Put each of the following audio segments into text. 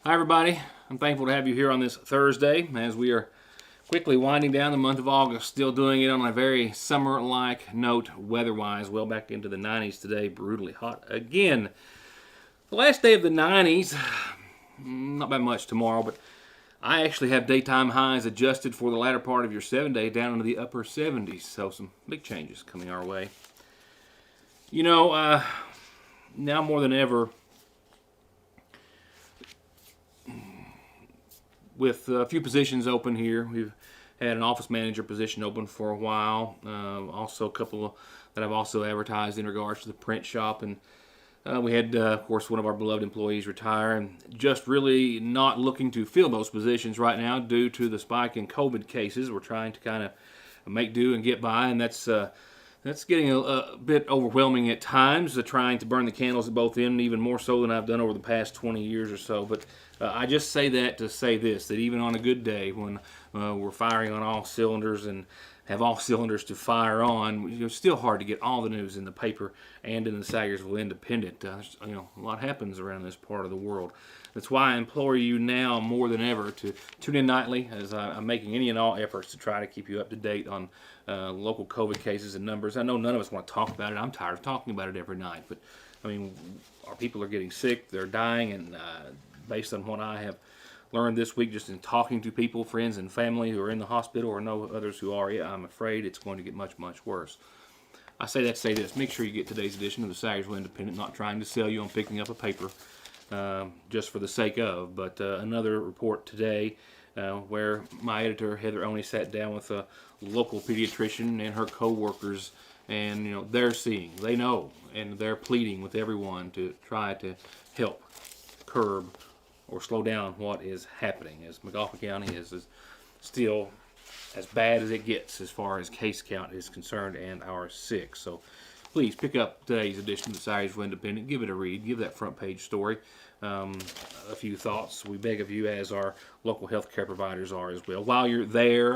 Hi everybody, I'm thankful to have you here on this Thursday as we are quickly winding down the month of August, still doing it on a very summer-like note weather-wise, well back into the 90s today, brutally hot again. The last day of the 90s, not by much tomorrow, but I actually have daytime highs adjusted for the latter part of your 7-day down into the upper 70s, so some big changes coming our way. You know, now more than ever, with a few positions open here, we've had an office manager position open for a while. Also a couple that I've also advertised in regards to the print shop, and we had, of course, one of our beloved employees retire, and just really not looking to fill those positions right now due to the spike in COVID cases. We're trying to kind of make do and get by, and that's getting a bit overwhelming at times, trying to burn the candles at both ends, even more so than I've done over the past 20 years or so. But I just say that to say this, that even on a good day when we're firing on all cylinders and have all cylinders to fire on, it's still hard to get all the news in the paper and in the Sagersville Independent. A lot happens around this part of the world. That's why I implore you now more than ever to tune in nightly, as I'm making any and all efforts to try to keep you up to date on local COVID cases and numbers. I know none of us want to talk about it. I'm tired of talking about it every night. But, I mean, our people are getting sick. They're dying. And based on what I have learned this week just in talking to people, friends and family who are in the hospital or know others who are, I'm afraid it's going to get much, much worse. I say that to say this. Make sure you get today's edition of the Sagersville Independent, not trying to sell you on picking up a paper just for the sake of, but another report today where my editor, Heather Oney, sat down with a local pediatrician and her co-workers, and they're seeing, they know, and they're pleading with everyone to try to help curb or slow down what is happening, as McGoffin County is still as bad as it gets as far as case count is concerned and our sick. So please pick up today's edition of the Sagersville Independent, give it a read, give that front page story a few thoughts. We beg of you, as our local health care providers are as well. While you're there,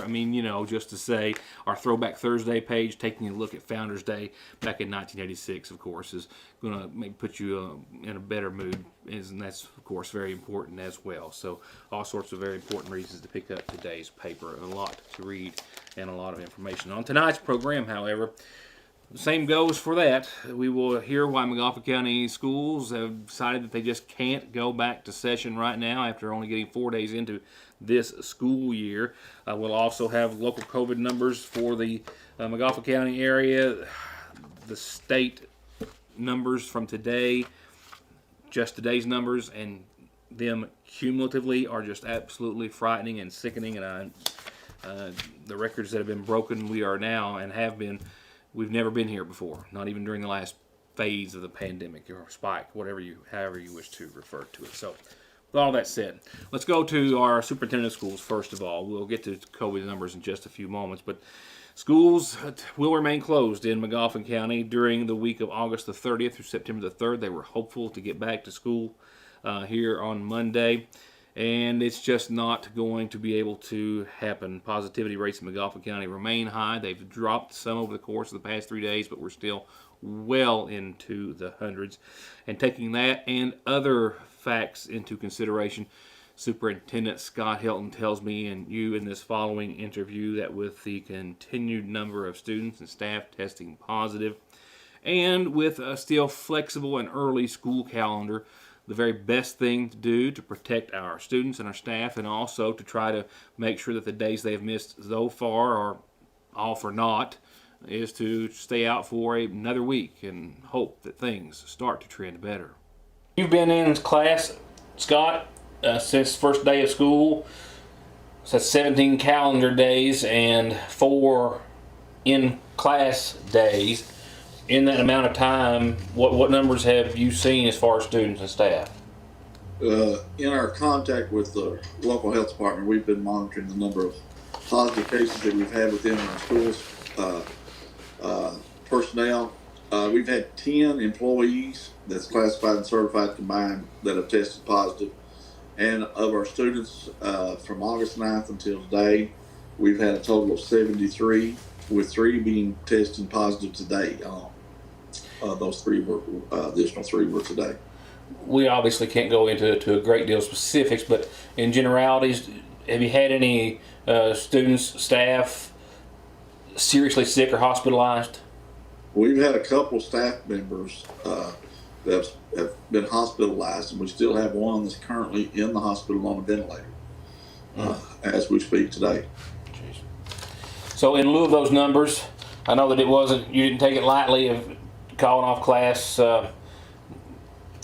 just to say, our Throwback Thursday page, taking a look at Founders Day back in 1986, of course, is going to maybe put you in a better mood, and that's, of course, very important as well. So all sorts of very important reasons to pick up today's paper. A lot to read and a lot of information. On tonight's program, however, the same goes for that. We will hear why McGoffin County schools have decided that they just can't go back to session right now after only getting 4 days into this school year. We'll also have local COVID numbers for the McGoffin County area, the state numbers from today, just today's numbers, and them cumulatively are just absolutely frightening and sickening. And the records that have been broken, we are now and have been. We've never been here before, not even during the last phase of the pandemic or spike, however you wish to refer to it. So, with all that said, let's go to our superintendent of schools first of all. We'll get to COVID numbers in just a few moments, but schools will remain closed in McGoffin County during the week of August the 30th through September the 3rd. They were hopeful to get back to school here on Monday, and it's just not going to be able to happen. Positivity rates in McGoffin County remain high. They've dropped some over the course of the past 3 days, but we're still well into the hundreds. And taking that and other facts into consideration, Superintendent Scott Helton tells me and you in this following interview that with the continued number of students and staff testing positive, and with a still flexible and early school calendar, the very best thing to do to protect our students and our staff, and also to try to make sure that the days they've missed so far are all for naught, is to stay out for another week and hope that things start to trend better. You've been in class, Scott, since first day of school. So that's 17 calendar days and 4 in-class days. In that amount of time, what numbers have you seen as far as students and staff? In our contact with the local health department, we've been monitoring the number of positive cases that we've had within our schools. Personnel, we've had 10 employees that's classified and certified combined that have tested positive. And of our students from August 9th until today, we've had a total of 73, with 3 being tested positive today. Those 3 were, additional 3 were today. we obviously can't go into a great deal of specifics, but in generalities, have you had any students, staff seriously sick or hospitalized? We've had a couple staff members that have been hospitalized, and we still have one that's currently in the hospital on a ventilator as we speak today. Jeez. So in lieu of those numbers, I know that you didn't take it lightly of calling off class for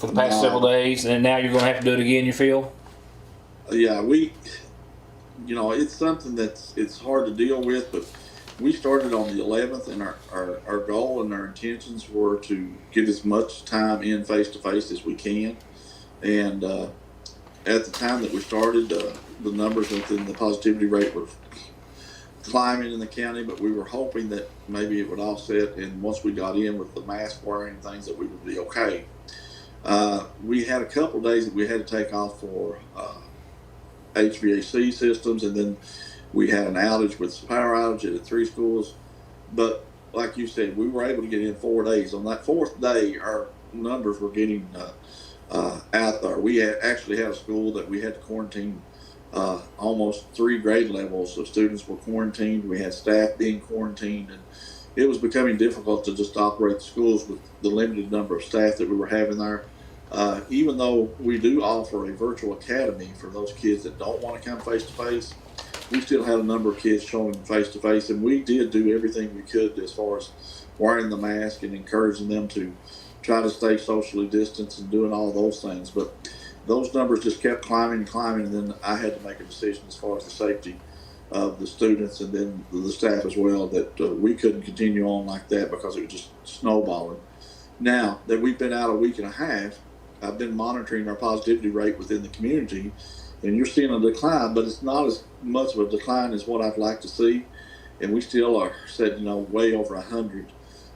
the past several days, and now you're going to have to do it again, you feel? Yeah, it's something it's hard to deal with, but we started on the 11th, and our goal and our intentions were to get as much time in face-to-face as we can. And at the time that we started, the numbers within the positivity rate were climbing in the county, but we were hoping that maybe it would offset, and once we got in with the mask wearing and things, that we would be okay. We had a couple of days that we had to take off for HVAC systems, and then we had an outage with some power outage at 3 schools. But like you said, we were able to get in 4 days. On that 4th day, our numbers were getting out there. We actually had a school that we had to quarantine. Almost 3 grade levels of students were quarantined. We had staff being quarantined, and it was becoming difficult to just operate the schools with the limited number of staff that we were having there. Even though we do offer a virtual academy for those kids that don't want to come face-to-face, we still had a number of kids showing face-to-face, and we did do everything we could as far as wearing the mask and encouraging them to try to stay socially distanced and doing all those things. But those numbers just kept climbing and climbing, and then I had to make a decision as far as the safety of the students and then the staff as well, that we couldn't continue on like that because it was just snowballing. Now that we've been out a week and a half, I've been monitoring our positivity rate within the community, and you're seeing a decline, but it's not as much of a decline as what I'd like to see. And we still are set, way over 100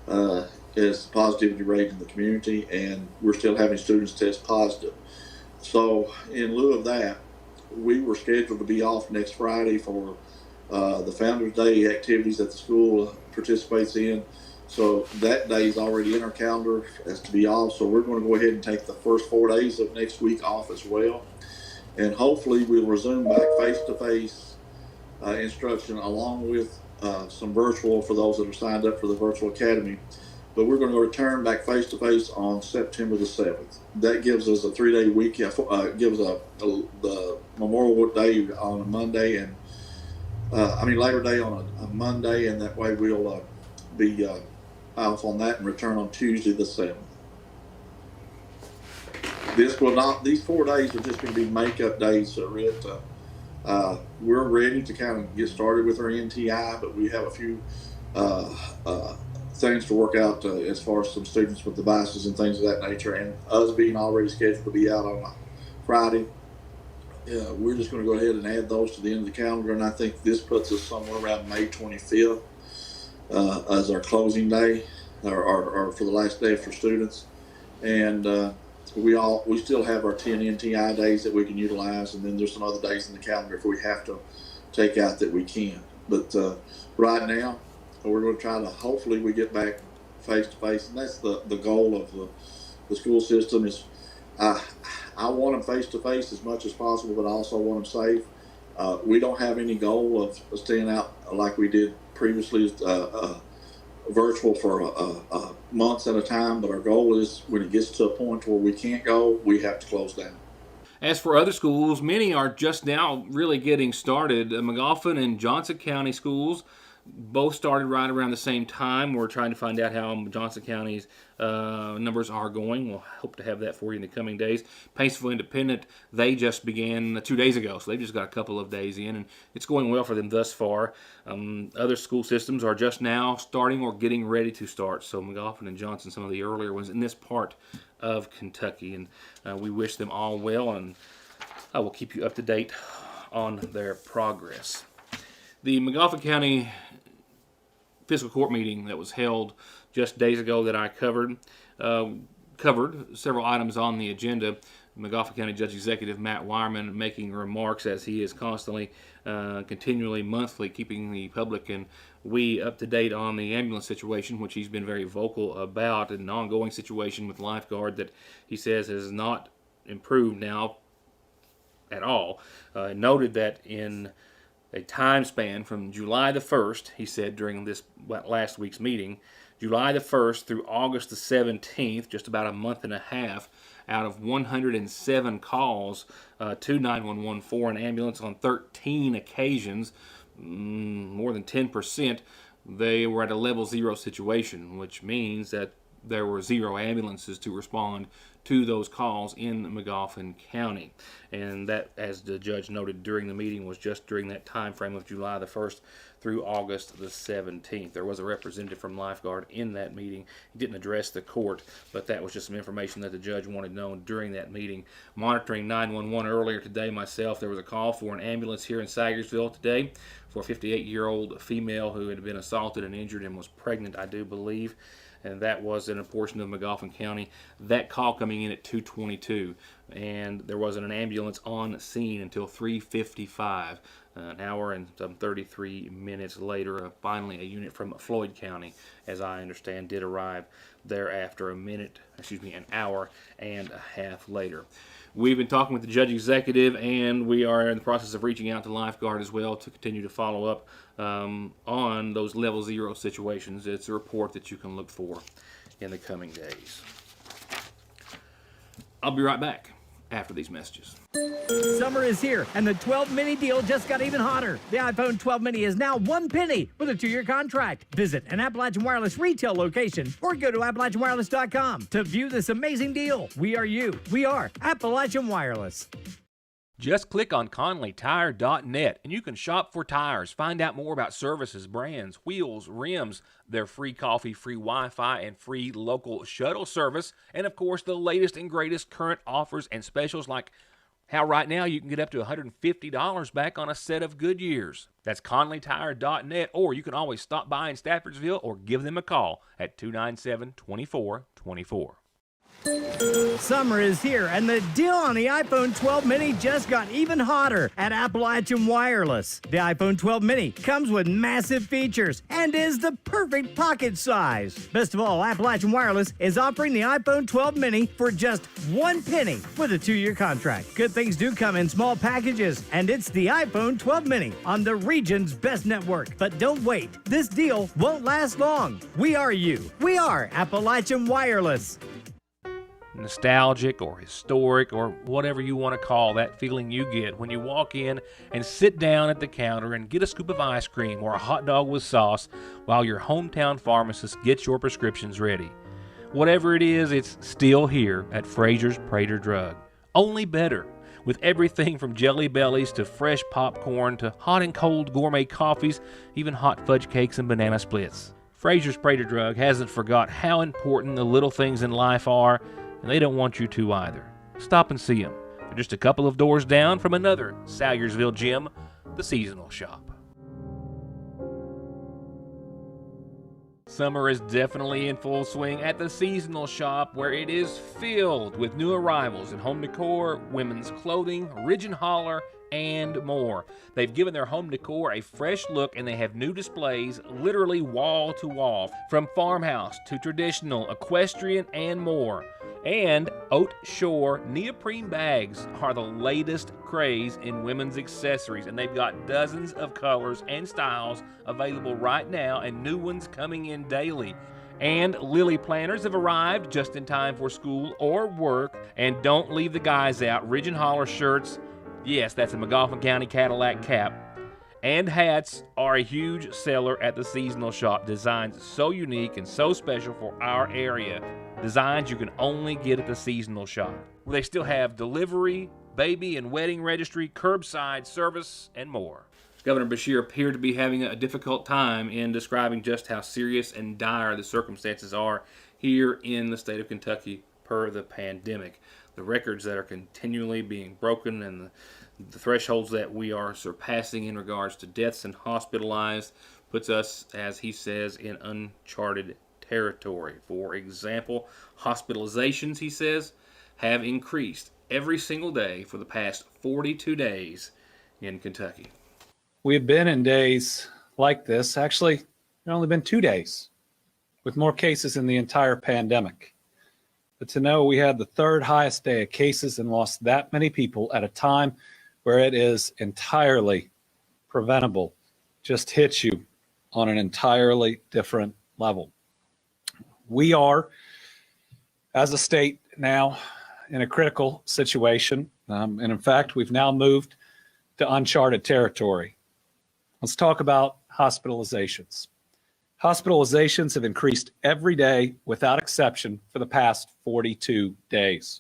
as the positivity rate in the community, and we're still having students test positive. So in lieu of that, we were scheduled to be off next Friday for the Founders Day activities that the school participates in. So that day is already in our calendar as to be off. So we're going to go ahead and take the first 4 days of next week off as well. And hopefully we'll resume back face-to-face instruction along with some virtual for those that are signed up for the virtual academy. But we're going to return back face-to-face on September the 7th. That gives us a 3-day weekend, gives the Memorial Day on a Monday, and Labor Day on a Monday, and that way we'll be off on that and return on Tuesday the 7th. These 4 days are just going to be makeup days, Rhett. We're ready to kind of get started with our NTI, but we have a few things to work out as far as some students with devices and things of that nature, and us being already scheduled to be out on a Friday. We're just going to go ahead and add those to the end of the calendar, and I think this puts us somewhere around May 25th as our closing day, or for the last day for students. And we still have our 10 NTI days that we can utilize, and then there's some other days in the calendar if we have to take out that we can. But right now, we're going to try to, hopefully we get back face-to-face, and that's the goal of the school system. Is I want them face-to-face as much as possible, but I also want them safe. We don't have any goal of staying out like we did previously, virtual for months at a time, but our goal is when it gets to a point where we can't go, we have to close down. As for other schools, many are just now really getting started. Magoffin and Johnson County schools both started right around the same time. We're trying to find out how Johnson County's numbers are going. We'll hope to have that for you in the coming days. Paintsville Independent, they just began 2 days ago, so they've just got a couple of days in, and it's going well for them thus far. Other school systems are just now starting or getting ready to start. So Magoffin and Johnson, some of the earlier ones in this part of Kentucky, and we wish them all well, and I will keep you up to date on their progress. The Magoffin County fiscal court meeting that was held just days ago that I covered several items on the agenda. McGoffin County Judge Executive Matt Wireman making remarks, as he is constantly, continually, monthly, keeping the public and we up to date on the ambulance situation, which he's been very vocal about, an ongoing situation with lifeguard that he says has not improved now at all. Noted that in a time span from July the 1st, he said during this last week's meeting, July the 1st through August the 17th, just about a month and a half, out of 107 calls to 911 for an ambulance on 13 occasions, more than 10%, they were at a level 0 situation, which means that there were 0 ambulances to respond to those calls in McGoffin County. And that, as the judge noted during the meeting, was just during that time frame of July the 1st through August the 17th. There was a representative from Lifeguard in that meeting. He didn't address the court, but that was just some information that the judge wanted known during that meeting. Monitoring 911 earlier today myself, there was a call for an ambulance here in Sagersville today for a 58-year-old female who had been assaulted and injured and was pregnant, I do believe. And that was in a portion of McGoffin County. That call coming in at 2:22, and there wasn't an ambulance on scene until 3:55, an hour and some 33 minutes later. Finally, a unit from Floyd County, as I understand, did arrive thereafter an hour and a half later. We've been talking with the judge executive, and we are in the process of reaching out to Lifeguard as well to continue to follow up on those level 0 situations. It's a report that you can look for in the coming days. I'll be right back after these messages. Summer is here, and the 12 mini deal just got even hotter. The iPhone 12 mini is now $1 penny with a 2-year contract. Visit an Appalachian Wireless retail location or go to AppalachianWireless.com to view this amazing deal. We are you. We are Appalachian Wireless. Just click on ConleyTire.net and you can shop for tires, find out more about services, brands, wheels, rims, their free coffee, free Wi-Fi, and free local shuttle service, and of course the latest and greatest current offers and specials, like how right now you can get up to $150 back on a set of Goodyears. That's ConleyTire.net, or you can always stop by in Staffordsville or give them a call at 297-2424. Summer is here, and the deal on the iPhone 12 mini just got even hotter at Appalachian Wireless. The iPhone 12 mini comes with massive features and is the perfect pocket size. Best of all, Appalachian Wireless is offering the iPhone 12 mini for just $1 penny with a 2-year contract. Good things do come in small packages, and it's the iPhone 12 mini on the region's best network. But don't wait. This deal won't last long. We are you. We are Appalachian Wireless. Nostalgic or historic or whatever you want to call that feeling you get when you walk in and sit down at the counter and get a scoop of ice cream or a hot dog with sauce while your hometown pharmacist gets your prescriptions ready. Whatever it is, it's still here at Fraser's Prater Drug. Only better, with everything from Jelly Bellies to fresh popcorn to hot and cold gourmet coffees, even hot fudge cakes and banana splits. Fraser's Prater Drug hasn't forgot how important the little things in life are, and they don't want you to either. Stop and see them. They're just a couple of doors down from another Salyersville gym, the Seasonal Shop. Summer is definitely in full swing at the Seasonal Shop, where it is filled with new arrivals in home decor, women's clothing, Ridge and Holler, and more. They've given their home decor a fresh look, and they have new displays literally wall to wall, from farmhouse to traditional, equestrian, and more. And Oat Shore neoprene bags are the latest craze in women's accessories, and they've got dozens of colors and styles available right now, and new ones coming in daily. And lily planters have arrived just in time for school or work. And don't leave the guys out. Ridge and Holler shirts, yes, that's a McGoffin County Cadillac cap, and hats are a huge seller at the Seasonal Shop. Designs so unique and so special for our area. Designs you can only get at the Seasonal Shop. They still have delivery, baby and wedding registry, curbside service, and more. Governor Beshear appeared to be having a difficult time in describing just how serious and dire the circumstances are here in the state of Kentucky per the pandemic. The records that are continually being broken and the thresholds that we are surpassing in regards to deaths and hospitalized puts us, as he says, in uncharted territory. For example, hospitalizations, he says, have increased every single day for the past 42 days in Kentucky. We have been in days like this. Actually, there have only been 2 days with more cases in the entire pandemic. But to know we had the third highest day of cases and lost that many people at a time where it is entirely preventable just hits you on an entirely different level. We are, as a state, now in a critical situation. And in fact, we've now moved to uncharted territory. Let's talk about hospitalizations. Hospitalizations have increased every day without exception for the past 42 days,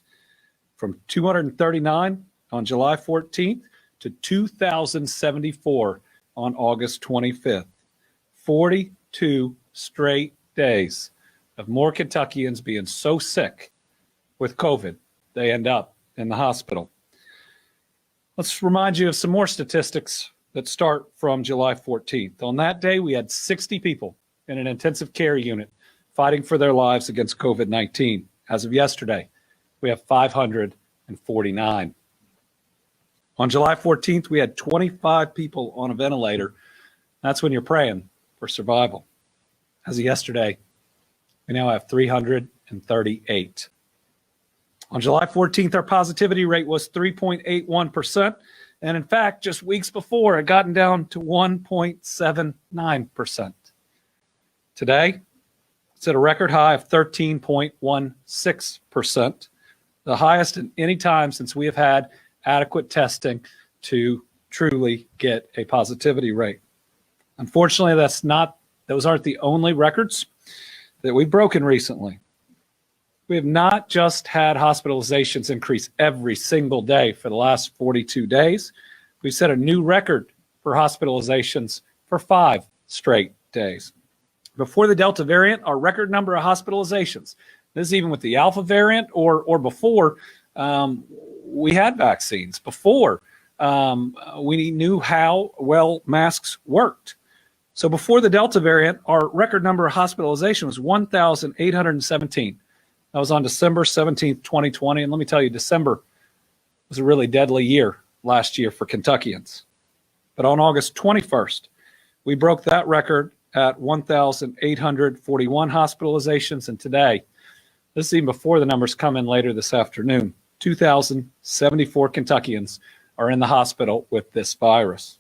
from 239 on July 14th to 2,074 on August 25th. 42 straight days of more Kentuckians being so sick with COVID, they end up in the hospital. Let's remind you of some more statistics that start from July 14th. On that day, we had 60 people in an intensive care unit fighting for their lives against COVID-19. As of yesterday, we have 549. On July 14th, we had 25 people on a ventilator. That's when you're praying for survival. As of yesterday, we now have 338. On July 14th, our positivity rate was 3.81%. And in fact, just weeks before, it had gotten down to 1.79%. Today, it's at a record high of 13.16%, the highest in any time since we have had adequate testing to truly get a positivity rate. Unfortunately, those aren't the only records that we've broken recently. We have not just had hospitalizations increase every single day for the last 42 days. We've set a new record for hospitalizations for 5 straight days. Before the Delta variant, our record number of hospitalizations, this is even with the Alpha variant or before we had vaccines, before we knew how well masks worked. So before the Delta variant, our record number of hospitalization was 1,817. That was on December 17th, 2020. And let me tell you, December was a really deadly year last year for Kentuckians. But on August 21st, we broke that record at 1,841 hospitalizations. And today, this is even before the numbers come in later this afternoon, 2,074 Kentuckians are in the hospital with this virus.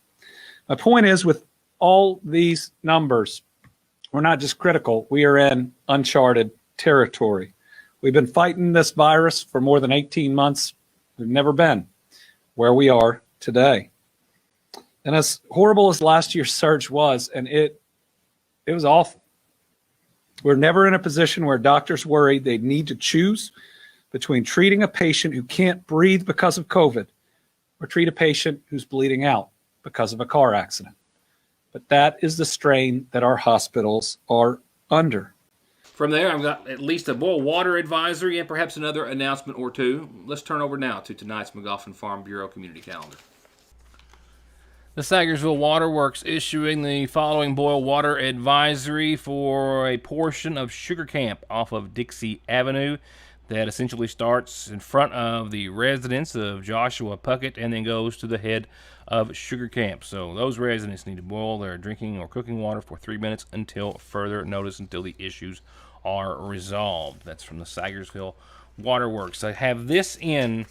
My point is, with all these numbers, we're not just critical, we are in uncharted territory. We've been fighting this virus for more than 18 months. We've never been where we are today. And as horrible as last year's surge was, and it was awful. We're never in a position where doctors worry they need to choose between treating a patient who can't breathe because of COVID or treat a patient who's bleeding out because of a car accident. But that is the strain that our hospitals are under. From there, I've got at least a boil water advisory and perhaps another announcement or two. Let's turn over now to tonight's McGoffin Farm Bureau community calendar. The Sagersville Waterworks issuing the following boil water advisory for a portion of Sugar Camp off of Dixie Avenue that essentially starts in front of the residence of Joshua Puckett and then goes to the head of Sugar Camp. So those residents need to boil their drinking or cooking water for 3 minutes until further notice, until the issues are resolved. That's from the Sagersville Waterworks. I have this in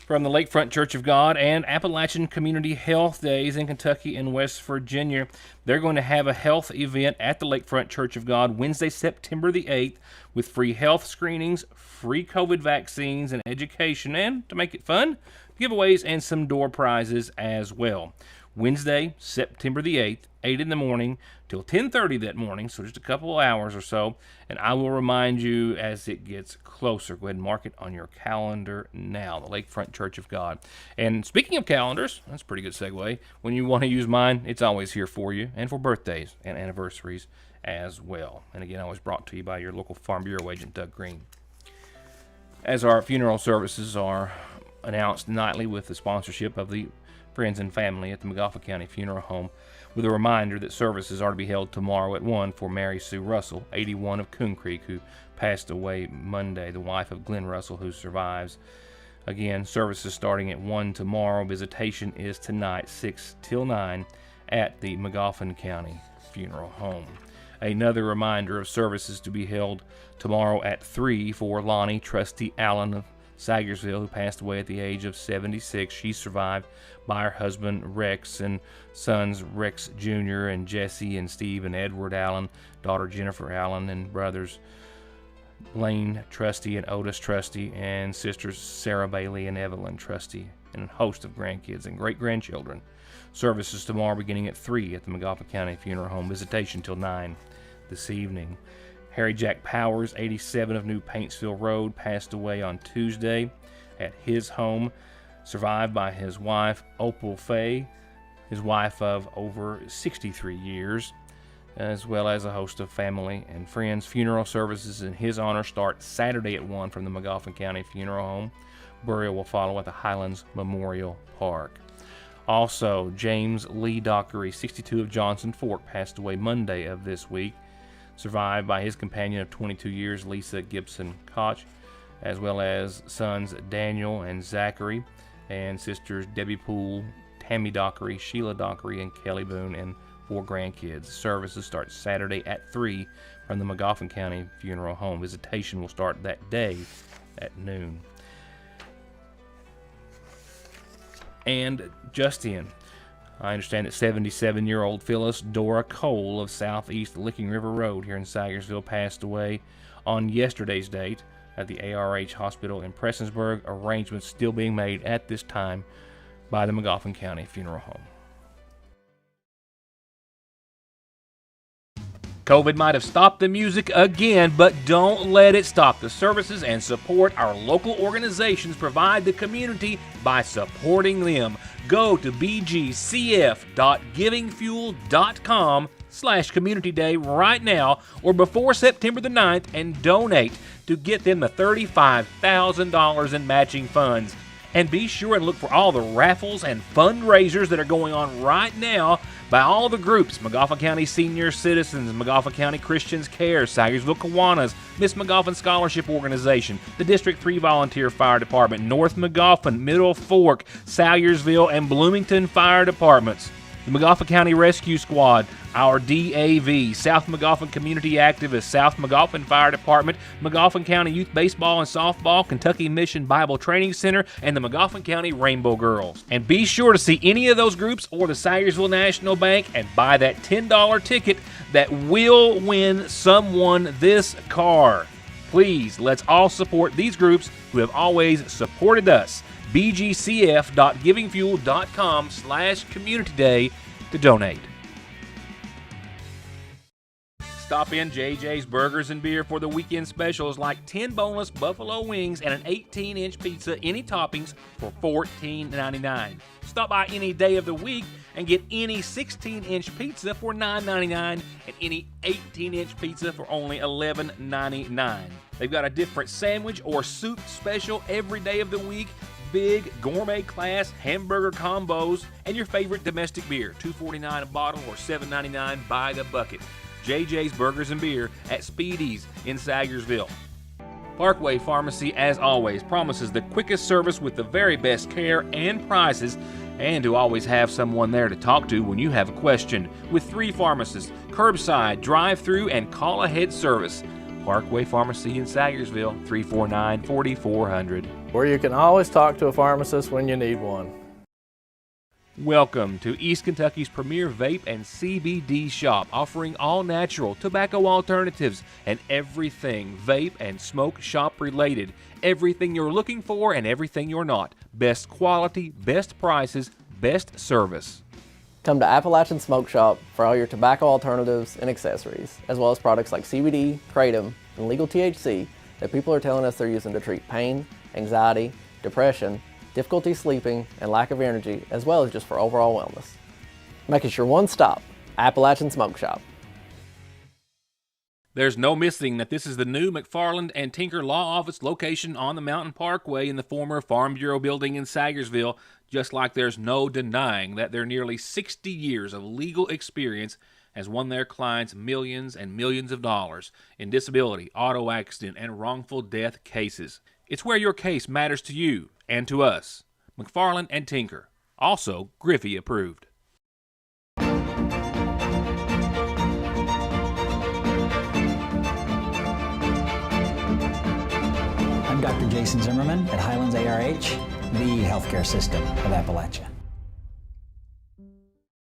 from the Lakefront Church of God and Appalachian Community Health Days in Kentucky and West Virginia. They're going to have a health event at the Lakefront Church of God Wednesday, September the 8th, with free health screenings, free COVID vaccines, and education, and to make it fun, giveaways and some door prizes as well. Wednesday, September the 8th, 8 in the morning till 10:30 that morning, so just a couple of hours or so, and I will remind you as it gets closer. Go ahead and mark it on your calendar now, the Lakefront Church of God. And speaking of calendars, that's a pretty good segue. When you want to use mine, it's always here for you, and for birthdays and anniversaries as well. And again, always brought to you by your local Farm Bureau agent, Doug Green. As our funeral services are announced nightly with the sponsorship of the friends and family at the McGoffin County Funeral Home, with a reminder that services are to be held tomorrow at 1 for Mary Sue Russell, 81 of Coon Creek, who passed away Monday, the wife of Glenn Russell, who survives Again, services starting at 1 tomorrow. Visitation is tonight, 6 till 9, at the Magoffin County Funeral Home. Another reminder of services to be held tomorrow at 3 for Lonnie Trusty Allen of Sagersville, who passed away at the age of 76. She's survived by her husband Rex and sons Rex Jr. and Jesse and Steve and Edward Allen, daughter Jennifer Allen, and brothers Blaine Trusty and Otis Trusty, and sisters Sarah Bailey and Evelyn Trusty, and a host of grandkids and great-grandchildren. Services tomorrow beginning at 3 at the Magoffin County Funeral Home. Visitation till 9 this evening. Harry Jack Powers, 87 of New Paintsville Road, passed away on Tuesday at his home, survived by his wife Opal Fay, his wife of over 63 years, as well as a host of family and friends. Funeral services in his honor start Saturday at 1 from the Magoffin County Funeral Home. Burial will follow at the Highlands Memorial Park. Also, James Lee Dockery, 62 of Johnson Fork, passed away Monday of this week, survived by his companion of 22 years, Lisa Gibson Koch, as well as sons Daniel and Zachary, and sisters Debbie Poole, Tammy Dockery, Sheila Dockery, and Kelly Boone, and 4 grandkids. Services start Saturday at 3 from the Magoffin County Funeral Home. Visitation will start that day at noon. And just in, I understand that 77-year-old Phyllis Dora Cole of Southeast Licking River Road here in Sagersville passed away on yesterday's date at the ARH Hospital in Prestonsburg. Arrangements still being made at this time by the Magoffin County Funeral Home. COVID might have stopped the music again, but don't let it stop the services and support our local organizations provide the community by supporting them. Go to bgcf.givingfuel.com/Community Day right now or before September the 9th and donate to get them the $35,000 in matching funds. And be sure and look for all the raffles and fundraisers that are going on right now by all the groups: Magoffin County Senior Citizens, Magoffin County Christians Care, Sagersville Kiwanis, Miss Magoffin Scholarship Organization, the District 3 Volunteer Fire Department, North Magoffin, Middle Fork, Sayersville, and Bloomington Fire Departments, the Magoffin County Rescue Squad, our DAV, South Magoffin Community Activists, South Magoffin Fire Department, Magoffin County Youth Baseball and Softball, Kentucky Mission Bible Training Center, and the Magoffin County Rainbow Girls. And be sure to see any of those groups or the Sayersville National Bank and buy that $10 ticket that will win someone this car. Please, let's all support these groups who have always supported us. bgcf.givingfuel.com/Community Day to donate. Stop in JJ's Burgers and Beer for the weekend specials like 10 boneless buffalo wings and an 18-inch pizza, any toppings, for $14.99. Stop by any day of the week and get any 16-inch pizza for $9.99 and any 18-inch pizza for only $11.99. They've got a different sandwich or soup special every day of the week, big gourmet class hamburger combos, and your favorite domestic beer, $2.49 a bottle or $7.99 by the bucket. JJ's Burgers and Beer at Speedy's in Sagersville. Parkway Pharmacy, as always, promises the quickest service with the very best care and prices, and to always have someone there to talk to when you have a question. With 3 pharmacists, curbside, drive-through, and call-ahead service. Parkway Pharmacy in Sagersville, 349-4400. Where you can always talk to a pharmacist when you need one. Welcome to East Kentucky's premier vape and CBD shop, offering all natural tobacco alternatives and everything vape and smoke shop related. Everything you're looking for and everything you're not. Best quality, best prices, best service. Come to Appalachian Smoke Shop for all your tobacco alternatives and accessories, as well as products like CBD, kratom, and legal THC that people are telling us they're using to treat pain, anxiety, depression, difficulty sleeping, and lack of energy, as well as just for overall wellness. Make it your one stop, Appalachian Smoke Shop. There's no missing that this is the new McFarland and Tinker Law Office location on the Mountain Parkway in the former Farm Bureau building in Sagersville, just like there's no denying that their nearly 60 years of legal experience has won their clients millions and millions of dollars in disability, auto accident, and wrongful death cases. It's where your case matters to you, and to us, McFarland and Tinker. Also Griffey approved. I'm Dr. Jason Zimmerman at Highlands ARH, the healthcare system of Appalachia.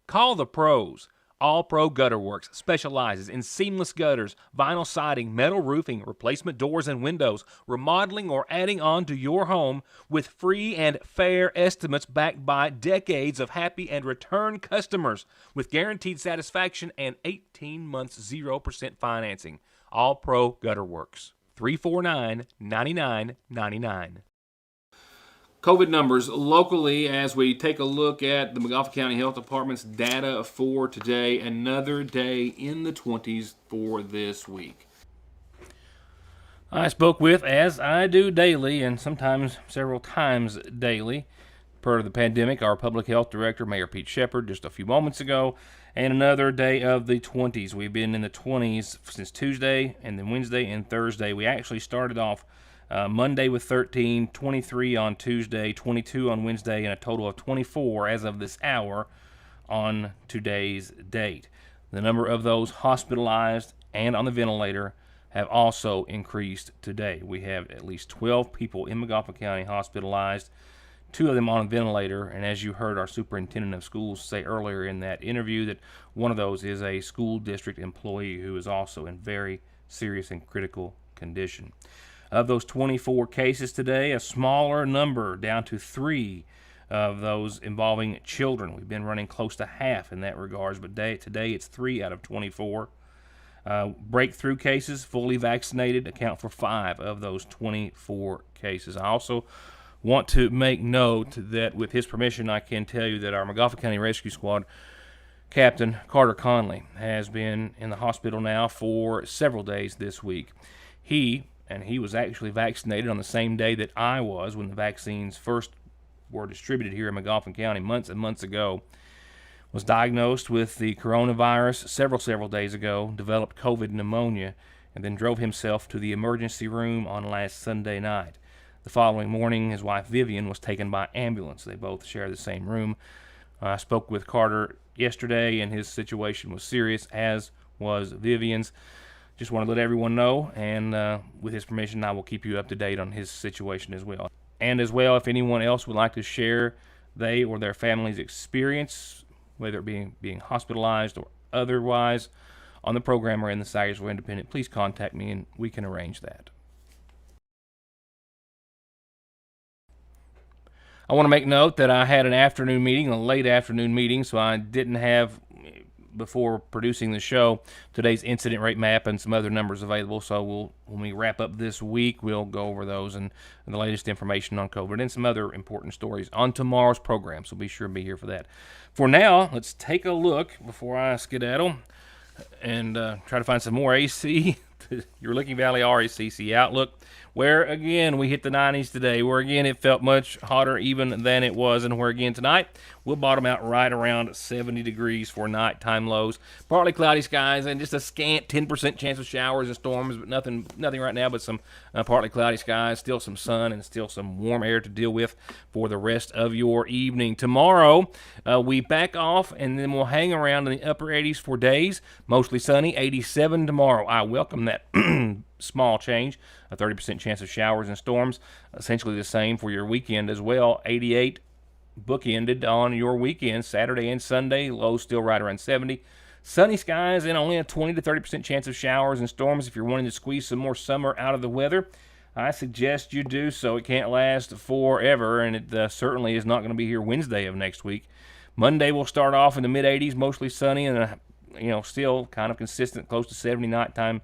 Call the pros. All Pro Gutter Works specializes in seamless gutters, vinyl siding, metal roofing, replacement doors and windows, remodeling or adding on to your home with free and fair estimates backed by decades of happy and return customers with guaranteed satisfaction and 18 months 0% financing. All Pro Gutter Works. 349-9999. COVID numbers locally as we take a look at the McGoffin County Health Department's data for today. Another day in the 20s for this week. I spoke with, as I do daily and sometimes several times daily, per the pandemic, our public health director, Mayor Pete Shepard, just a few moments ago, and another day of the 20s. We've been in the 20s since Tuesday, and then Wednesday and Thursday. We actually started off Monday with 13, 23 on Tuesday, 22 on Wednesday, and a total of 24 as of this hour on today's date. The number of those hospitalized and on the ventilator have also increased today. We have at least 12 people in McGoffin County hospitalized, 2 of them on a ventilator, and as you heard our superintendent of schools say earlier in that interview, that one of those is a school district employee who is also in very serious and critical condition. Of those 24 cases today, a smaller number, down to 3 of those involving children. We've been running close to half in that regards, but today it's 3 out of 24. Breakthrough cases, fully vaccinated, account for 5 of those 24 cases. I also want to make note that with his permission, I can tell you that our McGoffin County Rescue Squad Captain Carter Conley has been in the hospital now for several days this week. He was actually vaccinated on the same day that I was when the vaccines first were distributed here in McGoffin County months and months ago. Was diagnosed with the coronavirus several days ago, developed COVID pneumonia, and then drove himself to the emergency room on last Sunday night. The following morning, his wife Vivian was taken by ambulance. They both share the same room. I spoke with Carter yesterday, and his situation was serious, as was Vivian's. Just want to let everyone know, and with his permission, I will keep you up to date on his situation as well. And as well, if anyone else would like to share they or their family's experience, whether it be being hospitalized or otherwise, on the program or in the Sagersville Independent, please contact me and we can arrange that. I want to make note that I had an afternoon meeting, a late afternoon meeting, so I didn't have, before producing the show, today's incident rate map and some other numbers available. So when we wrap up this week, we'll go over those and the latest information on COVID and some other important stories on tomorrow's program. So be sure to be here for that. For now, let's take a look before I skedaddle and try to find some more AC. Your Licking Valley RACC outlook, where again we hit the 90s today, where again it felt much hotter even than it was, and where again tonight we'll bottom out right around 70 degrees for nighttime lows. Partly cloudy skies and just a scant 10% chance of showers and storms, but nothing right now but some partly cloudy skies, still some sun and still some warm air to deal with for the rest of your evening. Tomorrow we back off and then we'll hang around in the upper 80s for days, mostly sunny, 87 tomorrow. I welcome that small change, a 30% chance of showers and storms, essentially the same for your weekend as well. 88 bookended on your weekend, Saturday and Sunday, lows still right around 70. Sunny skies and only a 20 to 30% chance of showers and storms. If you're wanting to squeeze some more summer out of the weather, I suggest you do so. It can't last forever, and it certainly is not going to be here Wednesday of next week. Monday will start off in the mid-80s, mostly sunny, and still kind of consistent, close to 70 nighttime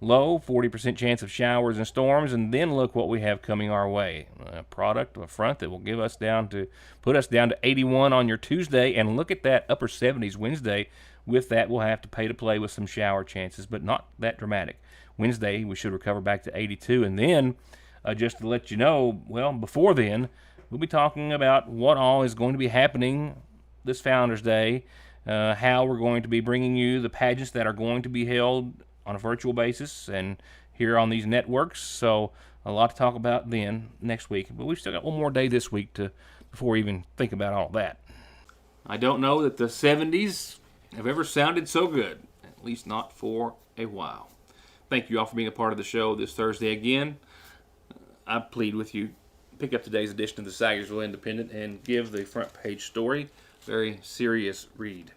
low, 40% chance of showers and storms, and then look what we have coming our way. A front that will put us down to 81 on your Tuesday, and look at that upper 70s Wednesday. With that, we'll have to pay to play with some shower chances, but not that dramatic. Wednesday, we should recover back to 82, and then, just to let you know, well, before then, we'll be talking about what all is going to be happening this Founders Day, how we're going to be bringing you the pageants that are going to be held on a virtual basis, and here on these networks. So a lot to talk about then next week. But we've still got one more day this week before we even think about all that. I don't know that the 70s have ever sounded so good, at least not for a while. Thank you all for being a part of the show this Thursday again. I plead with you, pick up today's edition of the Sagersville Independent and give the front page story a very serious read,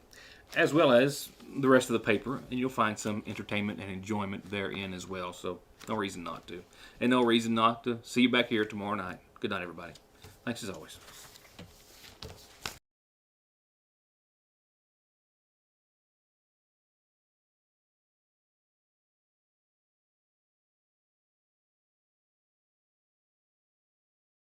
as well as the rest of the paper, and you'll find some entertainment and enjoyment therein as well. So no reason not to. And no reason not to see you back here tomorrow night. Good night, everybody. Thanks as always.